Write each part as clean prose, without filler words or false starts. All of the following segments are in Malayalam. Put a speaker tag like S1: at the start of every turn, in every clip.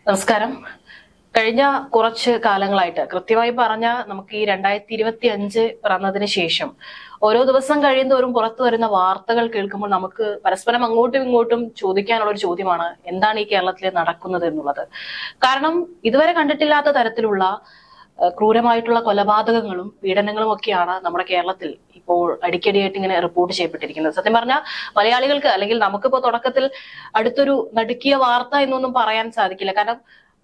S1: നമസ്കാരം. കഴിഞ്ഞ കുറച്ച് കാലങ്ങളായിട്ട് കൃത്യമായി പറഞ്ഞ നമുക്ക് ഈ 2025 പിറന്നതിന് ശേഷം ഓരോ ദിവസം കഴിയുന്തോറും പുറത്തു വരുന്ന വാർത്തകൾ കേൾക്കുമ്പോൾ നമുക്ക് പരസ്പരം അങ്ങോട്ടും ഇങ്ങോട്ടും ചോദിക്കാനുള്ള ഒരു ചോദ്യമാണ് എന്താണ് ഈ കേരളത്തിൽ നടക്കുന്നത് എന്നുള്ളത്. കാരണം ഇതുവരെ കണ്ടിട്ടില്ലാത്ത തരത്തിലുള്ള ക്രൂരമായിട്ടുള്ള കൊലപാതകങ്ങളും പീഡനങ്ങളും ഒക്കെയാണ് നമ്മുടെ കേരളത്തിൽ ഇപ്പോൾ അടിക്കടിയായിട്ട് ഇങ്ങനെ റിപ്പോർട്ട് ചെയ്യപ്പെട്ടിരിക്കുന്നത്. സത്യം പറഞ്ഞാൽ മലയാളികൾക്ക് അല്ലെങ്കിൽ നമുക്കിപ്പോ തുടക്കത്തിൽ അടുത്തൊരു നടുക്കിയ വാർത്ത എന്നൊന്നും പറയാൻ സാധിക്കില്ല. കാരണം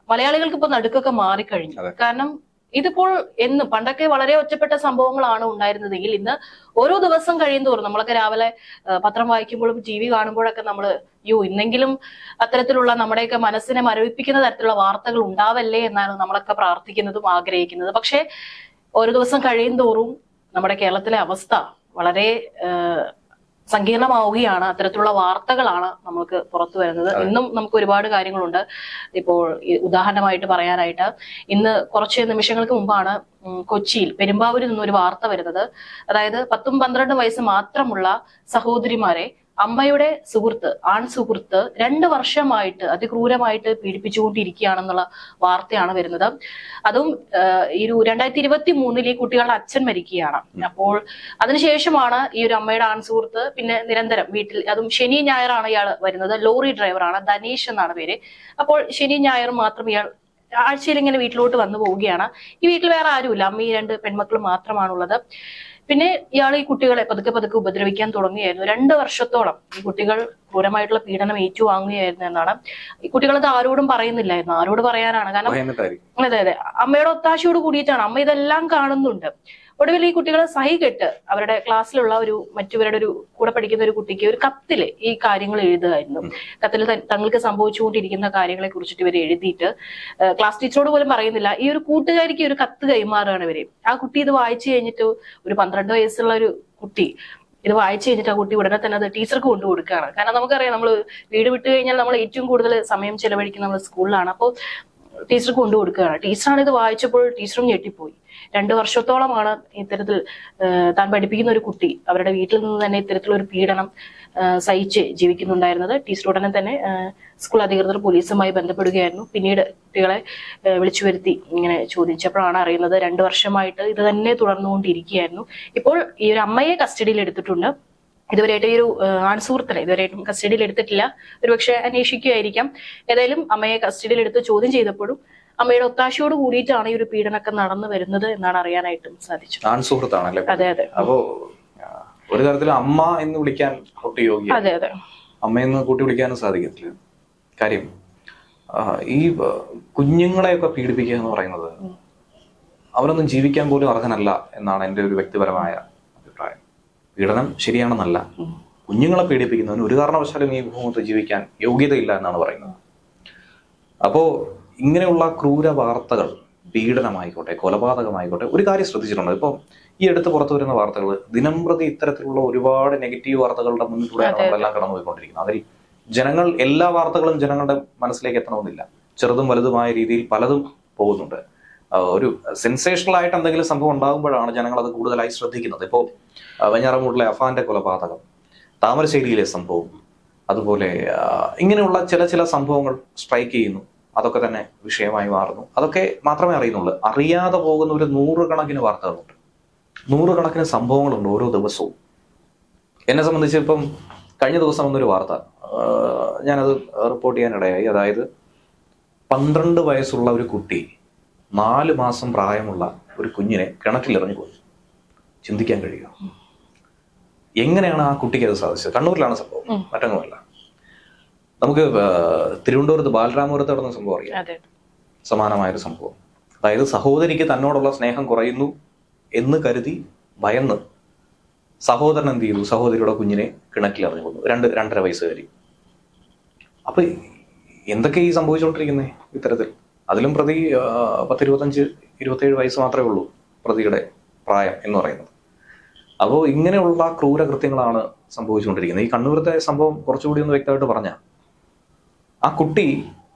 S1: മലയാളികൾക്ക് ഇപ്പൊ നടുക്കൊക്കെ മാറിക്കഴിഞ്ഞു. കാരണം ഇതിപ്പോൾ എന്നും പണ്ടൊക്കെ വളരെ ഒറ്റപ്പെട്ട സംഭവങ്ങളാണ് ഉണ്ടായിരുന്നതെങ്കിൽ ഇന്ന് ഓരോ ദിവസം കഴിയുന്തോറും നമ്മളൊക്കെ രാവിലെ പത്രം വായിക്കുമ്പോഴും ടി വി കാണുമ്പോഴൊക്കെ നമ്മൾ ഇന്നെങ്കിലും അത്തരത്തിലുള്ള നമ്മുടെയൊക്കെ മനസ്സിനെ മരവിപ്പിക്കുന്ന തരത്തിലുള്ള വാർത്തകൾ ഉണ്ടാവല്ലേ എന്നാണ് നമ്മളൊക്കെ പ്രാർത്ഥിക്കുന്നതും ആഗ്രഹിക്കുന്നത്. പക്ഷെ ഓരോ ദിവസം കഴിയുന്തോറും നമ്മുടെ കേരളത്തിലെ അവസ്ഥ വളരെ സങ്കീർണമാവുകയാണ്. അത്തരത്തിലുള്ള വാർത്തകളാണ് നമുക്ക് പുറത്തു വരുന്നത്. ഇന്നും നമുക്ക് ഒരുപാട് കാര്യങ്ങളുണ്ട്. ഇപ്പോൾ ഉദാഹരണമായിട്ട് പറയാനായിട്ട് ഇന്ന് കുറച്ച് നിമിഷങ്ങൾക്ക് മുമ്പാണ് കൊച്ചിയിൽ പെരുമ്പാവൂരിൽ നിന്നൊരു വാർത്ത വരുന്നത്. അതായത് 10-12 വയസ്സ് മാത്രമുള്ള സഹോദരിമാരെ അമ്മയുടെ സുഹൃത്ത്, ആൺ സുഹൃത്ത് 2 വർഷമായിട്ട് അതിക്രൂരമായിട്ട് പീഡിപ്പിച്ചുകൊണ്ടിരിക്കുകയാണെന്നുള്ള വാർത്തയാണ് വരുന്നത്. അതും ഈ 2023 ഈ കുട്ടികളുടെ അച്ഛൻ മരിക്കുകയാണ്. അപ്പോൾ അതിനുശേഷമാണ് ഈ ഒരു അമ്മയുടെ ആൺ സുഹൃത്ത് പിന്നെ നിരന്തരം വീട്ടിൽ, അതും ശനി ഞായറാണ് ഇയാൾ വരുന്നത്. ലോറി ഡ്രൈവറാണ്, ധനീഷ് എന്നാണ് പേര്. അപ്പോൾ ശനി ഞായർ മാത്രം ഇയാൾ ആഴ്ചയിൽ ഇങ്ങനെ വീട്ടിലോട്ട് വന്നു പോവുകയാണ്. ഈ വീട്ടിൽ വേറെ ആരുമില്ല, അമ്മയും 2 പെൺമക്കളും മാത്രമാണുള്ളത്. പിന്നെ ഇയാൾ ഈ കുട്ടികളെ പതുക്കെ പതുക്കെ ഉപദ്രവിക്കാൻ തുടങ്ങുകയായിരുന്നു. 2 വർഷത്തോളം ഈ കുട്ടികൾ ക്രൂരമായിട്ടുള്ള പീഡനം ഏറ്റുവാങ്ങുകയായിരുന്നു എന്നാണ്. ഈ കുട്ടികളത് ആരോടും പറയുന്നില്ലായിരുന്നു. ആരോട് പറയാനാണ്? കാരണം അതെ അമ്മയുടെ ഒത്താശയോട് കൂടിയിട്ടാണ്. അമ്മ ഇതെല്ലാം കാണുന്നുണ്ട്. ഒടുവിൽ ഈ കുട്ടികളെ സഹികെട്ട് അവരുടെ ക്ലാസ്സിലുള്ള മറ്റുവരുടെ കൂടെ പഠിക്കുന്ന ഒരു കുട്ടിക്ക് ഒരു കത്തില് ഈ കാര്യങ്ങൾ എഴുതുകയായിരുന്നു. കത്തിൽ തങ്ങൾക്ക് സംഭവിച്ചുകൊണ്ടിരിക്കുന്ന കാര്യങ്ങളെ കുറിച്ചിട്ട് ഇവർ എഴുതിയിട്ട് ക്ലാസ് ടീച്ചറോട് പോലും പറയുന്നില്ല. ഈ ഒരു കൂട്ടുകാരിക്ക് ഒരു കത്ത് കൈമാറുകയാണ് ഇവര്. ആ കുട്ടി ഇത് വായിച്ചു കഴിഞ്ഞിട്ട്, ഒരു 12 വയസ്സുള്ള ഒരു കുട്ടി ഇത് വായിച്ചു കഴിഞ്ഞിട്ട് ആ കുട്ടി ഉടനെ തന്നെ അത് ടീച്ചർക്ക് കൊണ്ടു കൊടുക്കുകയാണ്. കാരണം നമുക്കറിയാം, നമ്മൾ വീട് വിട്ട് കഴിഞ്ഞാൽ നമ്മൾ ഏറ്റവും കൂടുതൽ സമയം ചെലവഴിക്കുന്ന നമ്മൾ സ്കൂളിലാണ്. അപ്പോൾ ടീച്ചർക്ക് കൊണ്ടു കൊടുക്കുകയാണ്. ടീച്ചറാണ് ഇത് വായിച്ചപ്പോൾ ടീച്ചറും ഞെട്ടിപ്പോയി. 2 വർഷത്തോളമാണ് ഇത്തരത്തിൽ താൻ പഠിപ്പിക്കുന്ന ഒരു കുട്ടി അവരുടെ വീട്ടിൽ നിന്ന് തന്നെ ഇത്തരത്തിലൊരു പീഡനം സഹിച്ച് ജീവിക്കുന്നുണ്ടായിരുന്നത്. ടീച്ചർ ഉടനെ തന്നെ സ്കൂൾ അധികൃതർ പോലീസുമായി ബന്ധപ്പെടുകയായിരുന്നു. പിന്നീട് കുട്ടികളെ വിളിച്ചു വരുത്തി ഇങ്ങനെ ചോദിച്ചപ്പോഴാണ് അറിയുന്നത് 2 വർഷമായിട്ട് ഇത് തന്നെ തുടർന്നുകൊണ്ടിരിക്കുകയായിരുന്നു. ഇപ്പോൾ ഈ ഒരു അമ്മയെ കസ്റ്റഡിയിൽ എടുത്തിട്ടുണ്ട്. ഇതുവരെയായിട്ട് ഈ ഒരു ആൺസുഹൃത്തിനെ ഇതുവരെയായിട്ടും കസ്റ്റഡിയിൽ എടുത്തിട്ടില്ല. ഒരുപക്ഷെ അന്വേഷിക്കുകയായിരിക്കാം. ഏതായാലും അമ്മയെ കസ്റ്റഡിയിൽ എടുത്ത് ചോദ്യം ചെയ്തപ്പോഴും അമ്മയുടെ ഒത്താശയോട് കൂടിയിട്ടാണ് ഈ ഒരു പീഡനമൊക്കെ നടന്നു വരുന്നത് എന്നാണ് അറിയാനായിട്ടും സാധിച്ചത്.
S2: ആൺസുഹൃത്താണല്ലേ?
S1: അതെ അതെ.
S2: അപ്പോ ഒരു തരത്തിൽ അമ്മ എന്ന് വിളിക്കാൻ യോഗ്യ,
S1: അതെ അതെ,
S2: അമ്മയെന്ന് കൂട്ടി വിളിക്കാനും സാധിക്കത്തില്ല. കാര്യം ഈ കുഞ്ഞുങ്ങളെയൊക്കെ പീഡിപ്പിക്കുക എന്ന് പറയുന്നത് അവരൊന്നും ജീവിക്കാൻ പോലും അർഹനല്ല എന്നാണ് എൻ്റെ ഒരു വ്യക്തിപരമായ അഭിപ്രായം. പീഡനം ശരിയാണെന്നല്ല, കുഞ്ഞുങ്ങളെ പീഡിപ്പിക്കുന്നതിന് ഒരു കാരണവശാലും ഈ ഭൂമിത്ത് ജീവിക്കാൻ യോഗ്യതയില്ല എന്നാണ് പറയുന്നത്. അപ്പോ ഇങ്ങനെയുള്ള ക്രൂര വാർത്തകൾ, പീഡനമായിക്കോട്ടെ, കൊലപാതകമായിക്കോട്ടെ, ഒരു കാര്യം ശ്രദ്ധിച്ചിട്ടുണ്ട്. ഇപ്പം ഈ അടുത്ത് പുറത്തു വരുന്ന വാർത്തകൾ ദിനംപ്രതി ഇത്തരത്തിലുള്ള ഒരുപാട് നെഗറ്റീവ് വാർത്തകളുടെ മുന്നിലൂടെയാണ് നമ്മളെല്ലാം കടന്നുപോയിക്കൊണ്ടിരിക്കുന്നത്. അതിൽ ജനങ്ങൾ, എല്ലാ വാർത്തകളും ജനങ്ങളുടെ മനസ്സിലേക്ക് എത്തണമെന്നില്ല. ചെറുതും വലുതുമായ രീതിയിൽ പലതും പോകുന്നുണ്ട്. ഒരു സെൻസേഷണൽ ആയിട്ട് എന്തെങ്കിലും സംഭവം ഉണ്ടാകുമ്പോഴാണ് ജനങ്ങൾ അത് കൂടുതലായി ശ്രദ്ധിക്കുന്നത്. ഇപ്പോൾ വെഞ്ഞാറമൂട്ടിലെ അഫാന്റെ കൊലപാതകം, താമരശ്ശേരിയിലെ സംഭവം, അതുപോലെ ഇങ്ങനെയുള്ള ചില സംഭവങ്ങൾ സ്ട്രൈക്ക് ചെയ്യുന്നു. അതൊക്കെ തന്നെ വിഷയമായി മാറുന്നു. അതൊക്കെ മാത്രമേ അറിയുന്നുള്ളൂ. അറിയാതെ പോകുന്ന ഒരു 100 കണക്കിന് വാർത്തകളുണ്ട്, 100 കണക്കിന് സംഭവങ്ങളുണ്ട് ഓരോ ദിവസവും. എന്നെ സംബന്ധിച്ച് ഇപ്പം കഴിഞ്ഞ ദിവസം വന്നൊരു വാർത്ത ഞാനത് റിപ്പോർട്ട് ചെയ്യാനിടയായി. അതായത് 12 വയസ്സുള്ള ഒരു കുട്ടി 4 മാസം പ്രായമുള്ള ഒരു കുഞ്ഞിനെ കിണറ്റിലെറിഞ്ഞു പോയി. ചിന്തിക്കാൻ കഴിയുക എങ്ങനെയാണ് ആ കുട്ടിക്ക് അത് സാധിച്ചത്? കണ്ണൂരിലാണ് സംഭവം, മറ്റൊന്നുമല്ല. നമുക്ക് തിരുവനന്തപുരത്ത് ബാലരാമപുരത്ത് നടന്ന സംഭവം അറിയാം, സമാനമായൊരു സംഭവം. അതായത് സഹോദരിക്ക് തന്നോടുള്ള സ്നേഹം കുറയുന്നു എന്ന് കരുതി ഭയന്ന് സഹോദരൻ എന്ത് ചെയ്തു? സഹോദരിയുടെ കുഞ്ഞിനെ കിണറ്റിലെറിഞ്ഞു കൊന്നു. 2-2.5 വയസ്സുകാരി. അപ്പൊ എന്തൊക്കെ ഈ സംഭവിച്ചുകൊണ്ടിരിക്കുന്നേ ഇത്തരത്തിൽ? അതിലും പ്രതി 10-25-27 വയസ്സ് മാത്രമേ ഉള്ളൂ പ്രതിയുടെ പ്രായം എന്ന് പറയുന്നത്. അപ്പോൾ ഇങ്ങനെയുള്ള ക്രൂരകൃത്യങ്ങളാണ് സംഭവിച്ചുകൊണ്ടിരിക്കുന്നത്. ഈ കണ്ണൂരത്തെ സംഭവം കുറച്ചുകൂടി ഒന്ന് വ്യക്തമായിട്ട് പറഞ്ഞാൽ, ആ കുട്ടി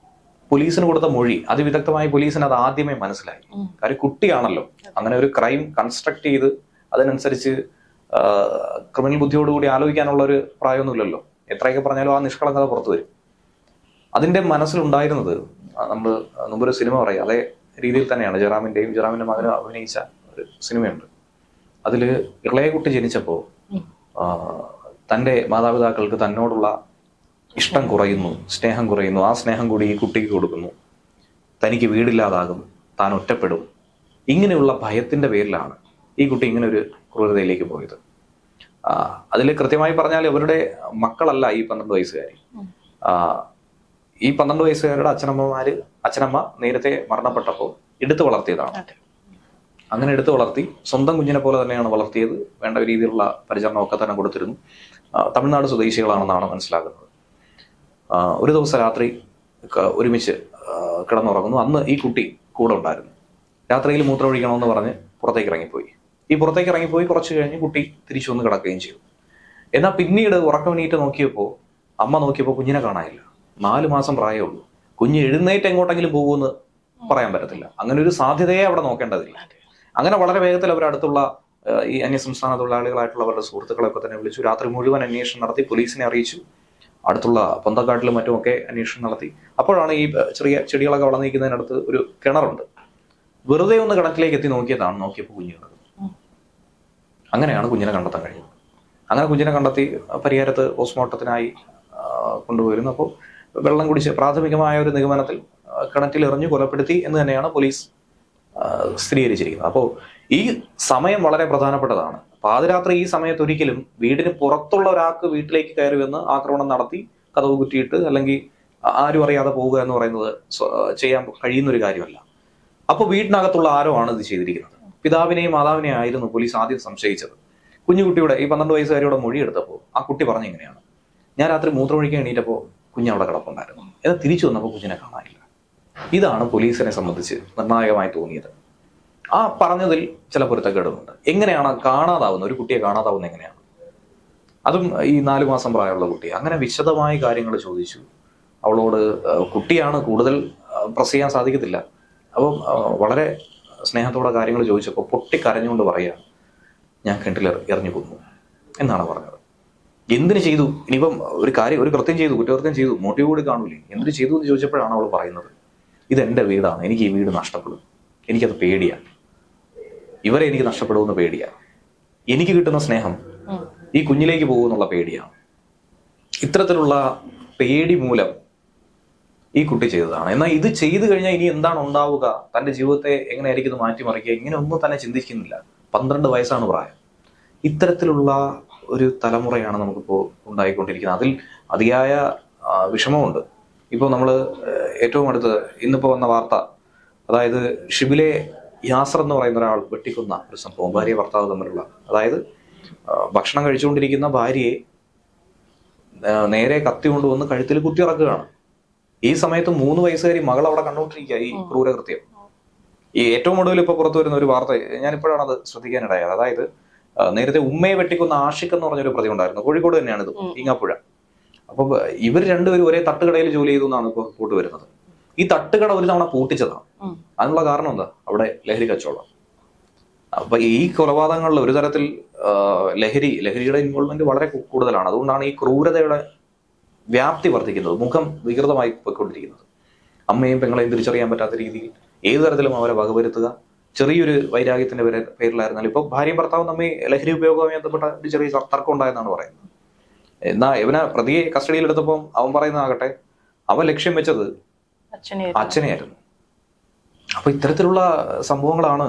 S2: പോലീസിന് കൊടുത്ത മൊഴി അതിവിദഗ്ധമായി പോലീസിന് അത് ആദ്യമേ മനസ്സിലായി. കാര്യം കുട്ടിയാണല്ലോ. അങ്ങനെ ഒരു ക്രൈം കൺസ്ട്രക്ട് ചെയ്ത് അതിനനുസരിച്ച് ക്രിമിനൽ ബുദ്ധിയോടുകൂടി ആലോചിക്കാനുള്ള ഒരു പ്രായമൊന്നുമില്ലല്ലോ. എത്രയൊക്കെ പറഞ്ഞാലും ആ നിഷ്കളങ്കത പുറത്തു വരും. അതിന്റെ മനസ്സിലുണ്ടായിരുന്നത് നമ്മൾ മുമ്പൊരു സിനിമ പറയും അതേ രീതിയിൽ തന്നെയാണ്. ജയറാമിന്റെ മകനും അഭിനയിച്ച ഒരു സിനിമയുണ്ട്. അതില് ഇളയകുട്ടി ജനിച്ചപ്പോൾ തൻ്റെ മാതാപിതാക്കൾക്ക് തന്നോടുള്ള ഇഷ്ടം കുറയുന്നു, സ്നേഹം കുറയുന്നു. ആ സ്നേഹം കൂടി ഈ കുട്ടിക്ക് കൊടുക്കുന്നു. തനിക്ക് വീടില്ലാതാകും, താൻ ഒറ്റപ്പെടും. ഇങ്ങനെയുള്ള ഭയത്തിന്റെ പേരിലാണ് ഈ കുട്ടി ഇങ്ങനെ ഒരു ക്രൂരതയിലേക്ക് പോയത്. അതിൽ കൃത്യമായി പറഞ്ഞാൽ ഇവരുടെ മക്കളല്ല ഈ 12 വയസ്സുകാരി. ഈ 12 വയസ്സുകാരുടെ അച്ഛനമ്മ നേരത്തെ മരണപ്പെട്ടപ്പോൾ എടുത്തു വളർത്തിയതാണ്. അങ്ങനെ എടുത്തു വളർത്തി സ്വന്തം കുഞ്ഞിനെ പോലെ തന്നെയാണ് വളർത്തിയത്. വേണ്ട രീതിയിലുള്ള പരിചരണമൊക്കെ തന്നെ കൊടുത്തിരുന്നു. തമിഴ്നാട് സ്വദേശികളാണെന്നാണ് മനസ്സിലാക്കുന്നത്. ഒരു ദിവസം രാത്രി ഒരുമിച്ച് കിടന്നുറങ്ങുന്നു. അന്ന് ഈ കുട്ടി കൂടെ ഉണ്ടായിരുന്നു. രാത്രിയിൽ മൂത്രമൊഴിക്കണമെന്ന് പറഞ്ഞ് പുറത്തേക്ക് ഇറങ്ങിപ്പോയി. കുറച്ച് കഴിഞ്ഞ് കുട്ടി തിരിച്ചു വന്ന് കിടക്കുകയും ചെയ്തു. എന്നാൽ പിന്നീട് ഉറക്കമെണീറ്റ് അമ്മ നോക്കിയപ്പോൾ കുഞ്ഞിനെ കാണാനില്ല. 4 മാസം പ്രായമുള്ളൂ. കുഞ്ഞ് എഴുന്നേറ്റ് എങ്ങോട്ടെങ്കിലും പോകുമെന്ന് പറയാൻ പറ്റത്തില്ല. അങ്ങനെ ഒരു സാധ്യതയെ അവിടെ നോക്കേണ്ടതില്ല. അങ്ങനെ വളരെ വേഗത്തിൽ അവർ അടുത്തുള്ള ഈ അന്യസംസ്ഥാന തൊഴിലാളികളായിട്ടുള്ള അവരുടെ സുഹൃത്തുക്കളെയൊക്കെ തന്നെ വിളിച്ചു. രാത്രി മുഴുവൻ അന്വേഷണം നടത്തി, പോലീസിനെ അറിയിച്ചു. അടുത്തുള്ള പൊന്തക്കാട്ടിലും മറ്റുമൊക്കെ അന്വേഷണം നടത്തി. അപ്പോഴാണ് ഈ ചെറിയ ചെടികളൊക്കെ വളർന്നിരിക്കുന്നതിനടുത്ത് ഒരു കിണറുണ്ട്. വെറുതെ ഒന്ന് കിണറ്റിലേക്ക് എത്തി നോക്കിയപ്പോൾ കുഞ്ഞ് കിടക്കുന്നു. അങ്ങനെയാണ് കുഞ്ഞിനെ കണ്ടെത്താൻ കഴിയുന്നത്. അങ്ങനെ കുഞ്ഞിനെ കണ്ടെത്തി പരിയാരത്ത് പോസ്റ്റ്മോർട്ടത്തിനായി കൊണ്ടുപോയിരുന്നു. അപ്പോൾ വെള്ളം കുടിച്ച് പ്രാഥമികമായ ഒരു നിഗമനത്തിൽ കിണറ്റിൽ എറിഞ്ഞു കൊലപ്പെടുത്തി എന്ന് തന്നെയാണ് പോലീസ് സ്ഥിരീകരിച്ചിരിക്കുന്നത്. അപ്പോൾ ഈ സമയം വളരെ പ്രധാനപ്പെട്ടതാണ്. പാതിരാത്രി ഈ സമയത്ത് ഒരിക്കലും വീടിന് പുറത്തുള്ള ഒരാൾക്ക് വീട്ടിലേക്ക് കയറി വന്ന് ആക്രമണം നടത്തി കതവ് കുറ്റിയിട്ട് അല്ലെങ്കിൽ ആരും അറിയാതെ പോവുക എന്ന് പറയുന്നത് ചെയ്യാൻ കഴിയുന്ന ഒരു കാര്യമല്ല. അപ്പോൾ വീട്ടിനകത്തുള്ള ആരോ ആണ് ഇത് ചെയ്തിരിക്കുന്നത്. പിതാവിനെയും മാതാവിനെയും ആയിരുന്നു പോലീസ് ആദ്യം സംശയിച്ചത്. കുഞ്ഞുകുട്ടിയുടെ ഈ 12 വയസ്സുകാരിയുടെ മൊഴി എടുത്തപ്പോൾ ആ കുട്ടി പറഞ്ഞ ഇങ്ങനെയാണ്: ഞാൻ രാത്രി മൂത്രമൊഴിക്കാൻ എണീറ്റപ്പോൾ കുഞ്ഞ് അവിടെ കിടപ്പുണ്ടായിരുന്നു. എന്നാൽ തിരിച്ചു വന്നപ്പോൾ കുഞ്ഞിനെ കാണാനില്ല. ഇതാണ് പോലീസിനെ സംബന്ധിച്ച് നിർണായകമായി തോന്നിയത്. ആ പറഞ്ഞതിൽ ചില പൊരുത്തക്കേടുകളുണ്ട്. എങ്ങനെയാണ് കാണാതാവുന്നത്? ഒരു കുട്ടിയെ കാണാതാവുന്നത് എങ്ങനെയാണ്? അതും ഈ 4 മാസം പ്രായമുള്ള കുട്ടി. അങ്ങനെ വിശദമായ കാര്യങ്ങൾ ചോദിച്ചു. അവളോട് കുട്ടിയാണ്, കൂടുതൽ പ്രസ് ചെയ്യാൻ സാധിക്കത്തില്ല. അപ്പം വളരെ സ്നേഹത്തോടെ കാര്യങ്ങൾ ചോദിച്ചപ്പോൾ പൊട്ടിക്കരഞ്ഞുകൊണ്ട് പറയുകയാണ്, ഞാൻ കിണറ്റിൽ എറിഞ്ഞു കൊന്നു എന്നാണ് പറഞ്ഞത്. എന്തിനു ചെയ്തു? ഇനിയിപ്പം ഒരു കൃത്യം ചെയ്തു, കുറ്റകൃത്യം ചെയ്തു, മോട്ടീവ് കൂടി കാണൂലേ, എന്തിനു ചെയ്തു എന്ന് ചോദിച്ചപ്പോഴാണ് അവൾ പറയുന്നത്, ഇതെന്റെ വീടാണ്, എനിക്ക് ഈ വീട് നഷ്ടപ്പെടും, എനിക്കത് പേടിയാണ്, ഇവരെ എനിക്ക് നഷ്ടപ്പെടുമെന്ന് പേടിയാണ്, എനിക്ക് കിട്ടുന്ന സ്നേഹം ഈ കുഞ്ഞിലേക്ക് പോകുമെന്നുള്ള പേടിയാണ്. ഇത്തരത്തിലുള്ള പേടി മൂലം ഈ കുട്ടി ചെയ്തതാണ്. എന്നാൽ ഇത് ചെയ്തു കഴിഞ്ഞാൽ ഇനി എന്താണ് ഉണ്ടാവുക, തന്റെ ജീവിതത്തെ എങ്ങനെയായിരിക്കും ഇത് മാറ്റിമറിക്കുക, ഇങ്ങനെ ഒന്നും തന്നെ ചിന്തിക്കുന്നില്ല. 12 വയസ്സാണ് പ്രായം. ഇത്തരത്തിലുള്ള ഒരു തലമുറയാണ് നമുക്കിപ്പോൾ ഉണ്ടായിക്കൊണ്ടിരിക്കുന്നത്. അതിൽ അതിയായ വിഷമമുണ്ട്. ഇപ്പോൾ നമ്മൾ ഏറ്റവും അടുത്ത് ഇന്നിപ്പോൾ വന്ന വാർത്ത, അതായത് ഷിബിലെ യാസർ എന്ന് പറയുന്ന ഒരാൾ വെട്ടിക്കുന്ന ഒരു സംഭവം, ഭാര്യ ഭർത്താവ് തമ്മിലുള്ള. അതായത് ഭക്ഷണം കഴിച്ചുകൊണ്ടിരിക്കുന്ന ഭാര്യയെ നേരെ കത്തി കൊണ്ടുവന്ന് കഴുത്തിൽ കുത്തിയിറക്കുകയാണ്. ഈ സമയത്ത് 3 വയസ്സുകാരി മകൾ അവിടെ കണ്ടുകൊണ്ടിരിക്കുക ഈ ക്രൂരകൃത്യം. ഈ ഏറ്റവും ഒടുവിൽ ഇപ്പൊ പുറത്തു വരുന്ന ഒരു വാർത്ത, ഞാൻ ഇപ്പോഴാണ് അത് ശ്രദ്ധിക്കാനിടയായത്. അതായത് നേരത്തെ ഉമ്മയെ വെട്ടിക്കുന്ന ആഷിഖ് എന്ന് പറഞ്ഞൊരു പ്രതി ഉണ്ടായിരുന്നു, കോഴിക്കോട് തന്നെയാണ് ഇത്, ഈങ്ങാപ്പുഴ. അപ്പൊ ഇവർ രണ്ടുപേരും ഒരേ തട്ടുകടയിൽ ജോലി ചെയ്തു എന്നാണ് ഇപ്പോൾ റിപ്പോർട്ട് വരുന്നത്. ഈ തട്ടുകട ഒരു തവണ പൂട്ടിച്ചതാണ്. അതിനുള്ള കാരണം എന്താ? അവിടെ ലഹരി കച്ചവടം. അപ്പൊ ഈ കൊലപാതകങ്ങളിൽ ഒരു തരത്തിൽ ലഹരിയുടെ ഇൻവോൾവ്മെന്റ് വളരെ കൂടുതലാണ്. അതുകൊണ്ടാണ് ഈ ക്രൂരതയുടെ വ്യാപ്തി വർദ്ധിക്കുന്നത്, മുഖം വികൃതമായി പോയിക്കൊണ്ടിരിക്കുന്നത്. അമ്മയും പെങ്ങളെയും തിരിച്ചറിയാൻ പറ്റാത്ത രീതിയിൽ ഏതു തരത്തിലും അവരെ വകവരുത്തുക. ചെറിയൊരു വൈരാഗ്യത്തിന്റെ പേരിലായിരുന്നാലും ഇപ്പൊ ഭാര്യയും ഭർത്താവും തമ്മിൽ ലഹരി ഉപയോഗവുമായി ബന്ധപ്പെട്ട ഒരു ചെറിയ തർക്കം ഉണ്ടായെന്നാണ് പറയുന്നത്. എന്നാ ഇവനെ പ്രതിയെ കസ്റ്റഡിയിലെടുത്തപ്പോൾ അവൻ പറയുന്നതാകട്ടെ, അവൻ ലക്ഷ്യം വെച്ചത് അച്ഛനെയായിരുന്നു. അപ്പൊ ഇത്തരത്തിലുള്ള സംഭവങ്ങളാണ്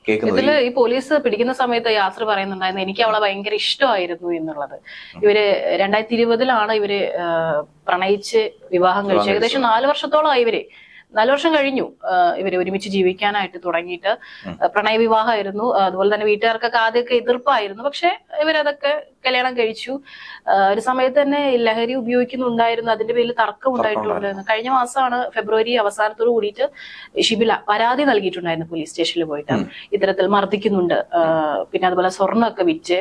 S2: കേൾക്കുന്നത്.
S1: ഇതില് ഈ പോലീസ് പിടിക്കുന്ന സമയത്ത് യാസർ പറയുന്നുണ്ടായിരുന്നു, എനിക്ക് അവളെ ഭയങ്കര ഇഷ്ടമായിരുന്നു എന്നുള്ളത്. ഇവര് 2020 ഇവര് പ്രണയിച്ച് വിവാഹം കഴിച്ചു. ഏകദേശം 4 വർഷത്തോളമായി. 4 വർഷം കഴിഞ്ഞു ഇവര് ഒരുമിച്ച് ജീവിക്കാനായിട്ട് തുടങ്ങിയിട്ട്. പ്രണയ വിവാഹമായിരുന്നു. അതുപോലെ തന്നെ വീട്ടുകാർക്കൊക്കെ ആദ്യമൊക്കെ എതിർപ്പായിരുന്നു. പക്ഷെ ഇവരതൊക്കെ കല്യാണം കഴിച്ചു. ഒരു സമയത്ത് തന്നെ ലഹരി ഉപയോഗിക്കുന്നുണ്ടായിരുന്നു. അതിന്റെ പേരിൽ തർക്കം ഉണ്ടായിട്ടുണ്ടായിരുന്നു. കഴിഞ്ഞ മാസമാണ് ഫെബ്രുവരി അവസാനത്തോട് കൂടിയിട്ട് ഷിബില പരാതി നൽകിയിട്ടുണ്ടായിരുന്നു പോലീസ് സ്റ്റേഷനിൽ പോയിട്ട്. ഇത്തരത്തിൽ മർദ്ദിക്കുന്നുണ്ട്, പിന്നെ അതുപോലെ സ്വർണ്ണമൊക്കെ വിറ്റ്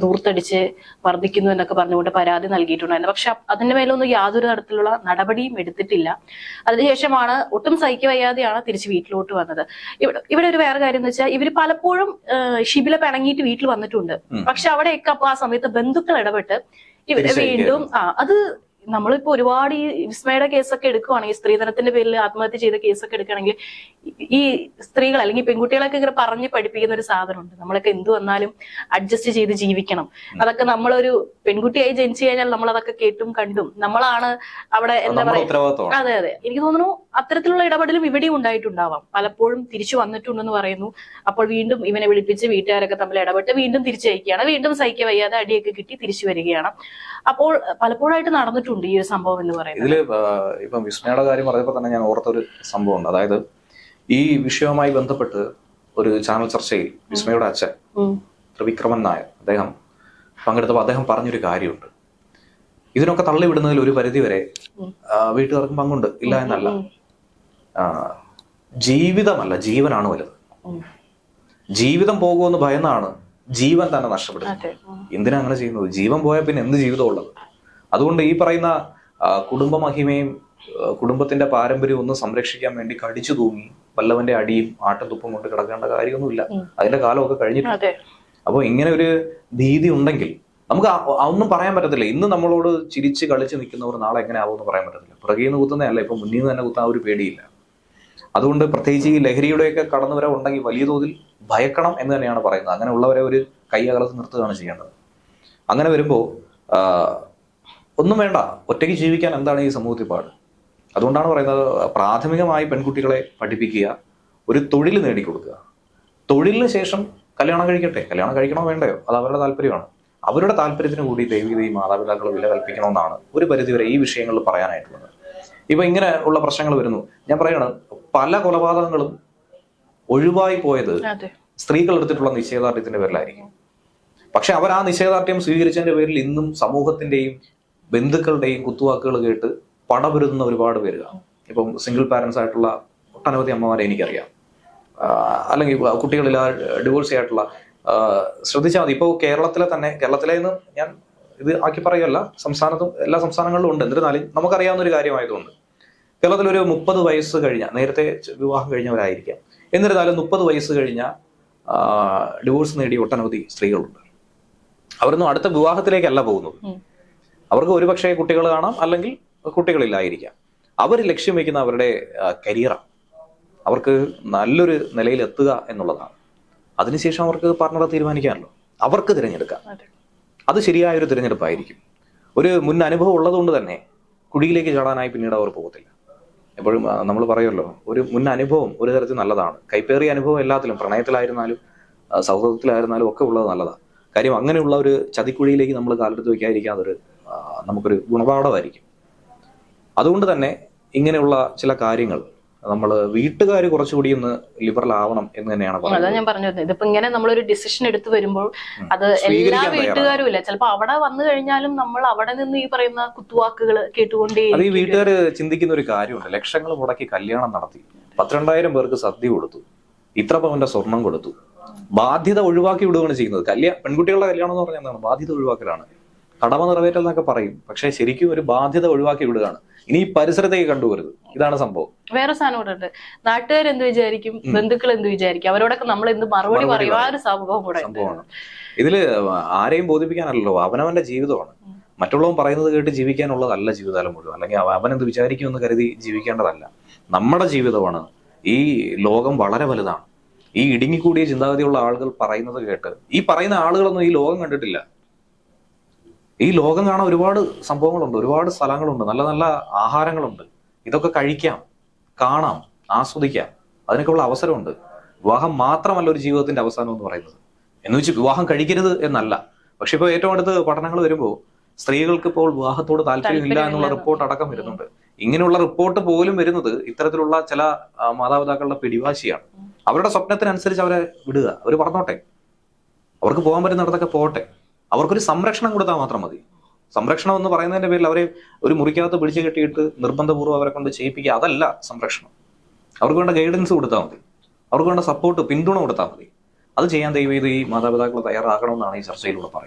S1: ദൂർത്തടിച്ച് മർദ്ദിക്കുന്നു എന്നൊക്കെ പറഞ്ഞുകൊണ്ട് പരാതി നൽകിയിട്ടുണ്ടായിരുന്നു. പക്ഷെ അതിന്റെ മേലൊന്നും യാതൊരു തരത്തിലുള്ള നടപടിയും എടുത്തിട്ടില്ല. അതിനുശേഷമാണ് ഒട്ടും സഹിക്ക വയ്യാതെയാണ് തിരിച്ച് വീട്ടിലോട്ട് വന്നത്. ഇവിടെ ഒരു വേറെ കാര്യം എന്ന് വെച്ചാൽ ഇവര് പലപ്പോഴും ഷിബില പിണങ്ങിയിട്ട് വീട്ടിൽ വന്നിട്ടുണ്ട്. പക്ഷെ അവിടെയൊക്കെ അപ്പൊ ആ സമയത്ത് ബന്ധുക്കൾ ഇടപെട്ട് ഇവരെ വീണ്ടും അത് നമ്മളിപ്പോ ഒരുപാട് ഈ വിസ്മയുടെ കേസൊക്കെ എടുക്കുവാണെങ്കിൽ, സ്ത്രീധനത്തിന്റെ പേരിൽ ആത്മഹത്യ ചെയ്ത കേസൊക്കെ എടുക്കുകയാണെങ്കിൽ, ഈ സ്ത്രീകൾ അല്ലെങ്കിൽ പെൺകുട്ടികളൊക്കെ ഇങ്ങനെ പറഞ്ഞ് പഠിപ്പിക്കുന്ന ഒരു സാധനമുണ്ട്, നമ്മളൊക്കെ എന്ത് വന്നാലും അഡ്ജസ്റ്റ് ചെയ്ത് ജീവിക്കണം. അതൊക്കെ നമ്മളൊരു പെൺകുട്ടിയായി ജനിച്ചു കഴിഞ്ഞാൽ നമ്മൾ അതൊക്കെ കേട്ടും കണ്ടും നമ്മളാണ് അവിടെ എന്താ പറയാ. അതെ അതെ, എനിക്ക് തോന്നുന്നു അത്തരത്തിലുള്ള ഇടപെടലും ഇവിടെയും ഉണ്ടായിട്ടുണ്ടാവാം. പലപ്പോഴും തിരിച്ചു വന്നിട്ടുണ്ടെന്ന് പറയുന്നു. അപ്പോൾ വീണ്ടും ഇവനെ വിളിപ്പിച്ച് വീട്ടുകാരൊക്കെ തമ്മിൽ ഇടപെട്ട് വീണ്ടും തിരിച്ചയക്കുകയാണ്. വീണ്ടും സഹിക്ക വയ്യാതെ അടിയൊക്കെ കിട്ടി തിരിച്ചു വരികയാണ്. അപ്പോൾ പലപ്പോഴായിട്ട് നടന്നിട്ടുണ്ട് ഈ ഒരു സംഭവം എന്ന് പറയുന്നത്.
S2: ഇതില് ഇപ്പം വിസ്മയുടെ കാര്യം പറഞ്ഞപ്പോൾ തന്നെ ഞാൻ ഓർത്തൊരു സംഭവം ഉണ്ട്. അതായത് ഈ വിഷയവുമായി ബന്ധപ്പെട്ട് ഒരു ചാനൽ ചർച്ചയിൽ വിസ്മയുടെ അച്ഛൻ ത്രിവിക്രമൻ നായർ അദ്ദേഹം പങ്കെടുത്തപ്പോൾ അദ്ദേഹം പറഞ്ഞൊരു കാര്യമുണ്ട്. ഇതിനൊക്കെ തള്ളിവിടുന്നതിൽ ഒരു പരിധിവരെ വീട്ടുകാർക്കും പങ്കുണ്ട്, ഇല്ല എന്നല്ല. ജീവിതമല്ല, ജീവനാണ് വലുത്. ജീവിതം പോകുമെന്ന് ഭയന്നാണ് ജീവൻ തന്നെ നഷ്ടപ്പെടുന്നത്. എന്തിനാ അങ്ങനെ ചെയ്യുന്നത്? ജീവൻ പോയാൽ പിന്നെ എന്ത് ജീവിതം ഉള്ളത്? അതുകൊണ്ട് ഈ പറയുന്ന കുടുംബ മഹിമയും കുടുംബത്തിന്റെ പാരമ്പര്യവും ഒന്ന് സംരക്ഷിക്കാൻ വേണ്ടി കടിച്ചു തൂങ്ങി വല്ലവന്റെ അടിയും ആട്ടത്തുപ്പും കൊണ്ട് കിടക്കേണ്ട കാര്യമൊന്നുമില്ല. അതിന്റെ കാലമൊക്കെ കഴിഞ്ഞിട്ടുണ്ട്. അപ്പോൾ ഇങ്ങനെ ഒരു ഭീതി ഉണ്ടെങ്കിൽ നമുക്ക് ഒന്നും പറയാൻ പറ്റത്തില്ല. ഇന്ന് നമ്മളോട് ചിരിച്ച് കളിച്ച് നിൽക്കുന്നവർ നാളെ എങ്ങനെ ആവുമെന്ന് പറയാൻ പറ്റത്തില്ല. പുറകെ നിന്ന് കുത്തുന്നതല്ല, ഇപ്പൊ മുന്നിൽ നിന്ന് തന്നെ കുത്താൻ ഒരു പേടിയില്ല. അതുകൊണ്ട് പ്രത്യേകിച്ച് ഈ ലഹരിയുടെയൊക്കെ കടന്നുവരവ് ഉണ്ടെങ്കിൽ വലിയ തോതിൽ ഭയക്കണം എന്ന് തന്നെയാണ് പറയുന്നത്. അങ്ങനെയുള്ളവരെ ഒരു കൈ അകലത്ത് നിർത്തുകയാണ് ചെയ്യേണ്ടത്. അങ്ങനെ വരുമ്പോൾ ഒന്നും വേണ്ട, ഒറ്റയ്ക്ക് ജീവിക്കാൻ എന്താണ് ഈ സമൂഹത്തിൽ പാട്? അതുകൊണ്ടാണ് പറയുന്നത് പ്രാഥമികമായി പെൺകുട്ടികളെ പഠിപ്പിക്കുക, ഒരു തൊഴിൽ നേടിക്കൊടുക്കുക. തൊഴിലിന് ശേഷം കല്യാണം കഴിക്കട്ടെ. കല്യാണം കഴിക്കണോ വേണ്ടയോ അത് അവരുടെ താല്പര്യമാണ്. അവരുടെ താല്പര്യത്തിന് കൂടി ദൈവികത ഈ മാതാപിതാക്കൾ വില കൽപ്പിക്കണമെന്നാണ് ഒരു പരിധിവരെ ഈ വിഷയങ്ങളിൽ പറയാനായിട്ടുള്ളത്. ഇപ്പൊ ഇങ്ങനെ ഉള്ള പ്രശ്നങ്ങൾ വരുന്നു. ഞാൻ പറയണം, പല കൊലപാതകങ്ങളും ഒഴിവായി പോയത് സ്ത്രീകൾ എടുത്തിട്ടുള്ള നിശ്ചയദാർഢ്യത്തിന്റെ പേരിലായിരിക്കും. പക്ഷെ അവർ ആ നിശ്ചയദാർഢ്യം സ്വീകരിച്ചതിന്റെ പേരിൽ ഇന്നും സമൂഹത്തിന്റെയും ബന്ധുക്കളുടെയും കുത്തുവാക്കുകൾ കേട്ട് പടപൊരുതുന്ന ഒരുപാട് പേര്. ഇപ്പം സിംഗിൾ പാരന്റ്സ് ആയിട്ടുള്ള ഒട്ടനവധി അമ്മമാരെ എനിക്കറിയാം. അല്ലെങ്കിൽ കുട്ടികളിൽ ഡിവോഴ്സ് ആയിട്ടുള്ള ശ്രദ്ധിച്ചാൽ മതി. ഇപ്പോൾ കേരളത്തിലെ നിന്ന് ഞാൻ ഇത് ആക്കി പറയുകയല്ല, സംസ്ഥാനത്തും എല്ലാ സംസ്ഥാനങ്ങളിലും ഉണ്ട്. എന്നിരുന്നാലും നമുക്കറിയാവുന്ന ഒരു കാര്യമായതുകൊണ്ട് കേരളത്തിലൊരു 30 വയസ്സ് കഴിഞ്ഞ, നേരത്തെ വിവാഹം കഴിഞ്ഞവരായിരിക്കാം, എന്നിരുന്നാലും 30 വയസ്സ് കഴിഞ്ഞ ഡിവോഴ്സ് നേടിയ ഒട്ടനവധി സ്ത്രീകളുണ്ട്. അവരൊന്നും അടുത്ത വിവാഹത്തിലേക്കല്ല പോകുന്നത്. അവർക്ക് ഒരുപക്ഷെ കുട്ടികൾ കാണാം, അല്ലെങ്കിൽ കുട്ടികളില്ലായിരിക്കാം. അവർ ലക്ഷ്യം വയ്ക്കുന്ന അവരുടെ കരിയറാണ്. അവർക്ക് നല്ലൊരു നിലയിൽ എത്തുക എന്നുള്ളതാണ്. അതിനുശേഷം അവർക്ക് പാർട്ണറെ തീരുമാനിക്കാമല്ലോ, അവർക്ക് തിരഞ്ഞെടുക്കാം. അത് ശരിയായൊരു തിരഞ്ഞെടുപ്പായിരിക്കും. ഒരു മുൻ അനുഭവം ഉള്ളതുകൊണ്ട് തന്നെ കുഴിയിലേക്ക് ചാടാനായി പിന്നീട് അവർ പോകത്തില്ല. എപ്പോഴും നമ്മൾ പറയുമല്ലോ, ഒരു മുൻ അനുഭവം ഒരു തരത്തിൽ നല്ലതാണ്. കൈപ്പേറിയ അനുഭവം എല്ലാത്തിലും, പ്രണയത്തിലായിരുന്നാലും സൗഹൃദത്തിലായിരുന്നാലും ഒക്കെ ഉള്ളത് നല്ലതാണ്. കാര്യം അങ്ങനെയുള്ള ഒരു ചതിക്കുഴിയിലേക്ക് നമ്മൾ കാലെടുത്ത് വയ്ക്കാതിരിക്കാൻ അതൊരു നമുക്കൊരു ഗുണപാഠമായിരിക്കും. അതുകൊണ്ട് തന്നെ ഇങ്ങനെയുള്ള ചില കാര്യങ്ങൾ നമ്മൾ വീട്ടുകാർ കുറച്ചുകൂടി ഒന്ന് ലിബറൽ ആവണം എന്ന് തന്നെയാണ് പറയുന്നത്.
S1: അതാ ഞാൻ പറഞ്ഞത്, ഇതിപ്പോ ഇങ്ങനെ നമ്മളൊരു ഡിസിഷൻ എടുത്തു വരുമ്പോൾ അത് എല്ലാ വീട്ടുകാരും ഇല്ല. ചിലപ്പോ അവിടെ വന്നു കഴിഞ്ഞാലും നമ്മൾ അവിടെ നിന്ന് ഈ പറയുന്ന കുത്തുവാക്കുകൾ കേട്ടുകൊണ്ടേ.
S2: അത് ഈ വീട്ടുകാർ ചിന്തിക്കുന്ന ഒരു കാര്യമുണ്ട്. ലക്ഷങ്ങൾ മുടക്കി കല്യാണം നടത്തി, 12,000 പേർക്ക് സദ്യ കൊടുത്തു, ഇത്ര പവന്റെ സ്വർണം കൊടുത്തു, ബാധ്യത ഒഴിവാക്കി വിടുകയാണ് ചെയ്യുന്നത്. പെൺകുട്ടികളുടെ കല്യാണം എന്ന് പറഞ്ഞാൽ എന്താണ്? ബാധ്യത ഒഴിവാക്കലാണ്. കടമ നിറവേറ്റൽ എന്നൊക്കെ പറയും, പക്ഷെ ശരിക്കും ഒരു ബാധ്യത ഒഴിവാക്കി വിടുകയാണ്. ഇനി ഈ പരിസരത്തേക്ക് കണ്ടുവരുത്. ഇതാണ് സംഭവം.
S1: വേറെ സാധനം കൂടെ ഉണ്ട്. നാട്ടുകാർ എന്ത് വിചാരിക്കും, ബന്ധുക്കൾ എന്ത് വിചാരിക്കും, അവരോടൊക്കെ നമ്മൾ എന്ത് മറുപടി പറയും, ആ ഒരു സംഭവം കൂടെ
S2: സംഭവമാണ്. ഇതില് ആരെയും ബോധിപ്പിക്കാനല്ലോ, അവനവന്റെ ജീവിതമാണ്. മറ്റുള്ളവൻ പറയുന്നത് കേട്ട് ജീവിക്കാനുള്ളതല്ല ജീവിതകാലം മുഴുവൻ. അല്ലെങ്കിൽ അവനെന്ത് വിചാരിക്കുമെന്ന് കരുതി ജീവിക്കേണ്ടതല്ല. നമ്മുടെ ജീവിതമാണ്. ഈ ലോകം വളരെ വലുതാണ്. ഈ ഇടുങ്ങിക്കൂടിയ ചിന്താഗതിയുള്ള ആളുകൾ പറയുന്നത് കേട്ട്, ഈ പറയുന്ന ആളുകളൊന്നും ഈ ലോകം കണ്ടിട്ടില്ല. ഈ ലോകം കാണാൻ ഒരുപാട് സംഭവങ്ങളുണ്ട്, ഒരുപാട് സ്ഥലങ്ങളുണ്ട്, നല്ല നല്ല ആഹാരങ്ങളുണ്ട്. ഇതൊക്കെ കഴിക്കാം, കാണാം, ആസ്വദിക്കാം. അതിനൊക്കെയുള്ള അവസരമുണ്ട്. വിവാഹം മാത്രമല്ല ഒരു ജീവിതത്തിന്റെ അവസാനം എന്ന് പറയുന്നത്. എന്ന് വെച്ച് വിവാഹം കഴിക്കരുത് എന്നല്ല. പക്ഷെ ഇപ്പോൾ ഏറ്റവും അടുത്ത് പഠനങ്ങൾ വരുമ്പോൾ സ്ത്രീകൾക്ക് ഇപ്പോൾ വിവാഹത്തോട് താല്പര്യമില്ല എന്നുള്ള റിപ്പോർട്ട് അടക്കം വരുന്നുണ്ട്. ഇങ്ങനെയുള്ള റിപ്പോർട്ട് പോലും വരുന്നത് ഇത്തരത്തിലുള്ള ചില മാതാപിതാക്കളുടെ പിടിവാശിയാണ്. അവരുടെ സ്വപ്നത്തിനനുസരിച്ച് അവരെ വിടുക, അവർ പറഞ്ഞോട്ടെ, അവർക്ക് പോകാൻ പറ്റുന്നിടത്തൊക്കെ പോകട്ടെ. അവർക്കൊരു സംരക്ഷണം കൊടുത്താൽ മാത്രം മതി. സംരക്ഷണം എന്ന് പറയുന്നതിന്റെ പേരിൽ അവരെ ഒരു മുറിക്കകത്ത് പിടിച്ചു കെട്ടിയിട്ട് നിർബന്ധപൂർവ്വം അവരെ കൊണ്ട് ചെയ്യിപ്പിക്കുക, അതല്ല സംരക്ഷണം. അവർക്ക് വേണ്ട ഗൈഡൻസ് കൊടുത്താൽ മതി, അവർക്ക് വേണ്ട സപ്പോർട്ട്, പിന്തുണ കൊടുത്താൽ മതി. അത് ചെയ്യാൻ ദയവേത് ഈ മാതാപിതാക്കൾ തയ്യാറാക്കണമെന്നാണ് ഈ ചർച്ചയിലൂടെ പറയുന്നത്.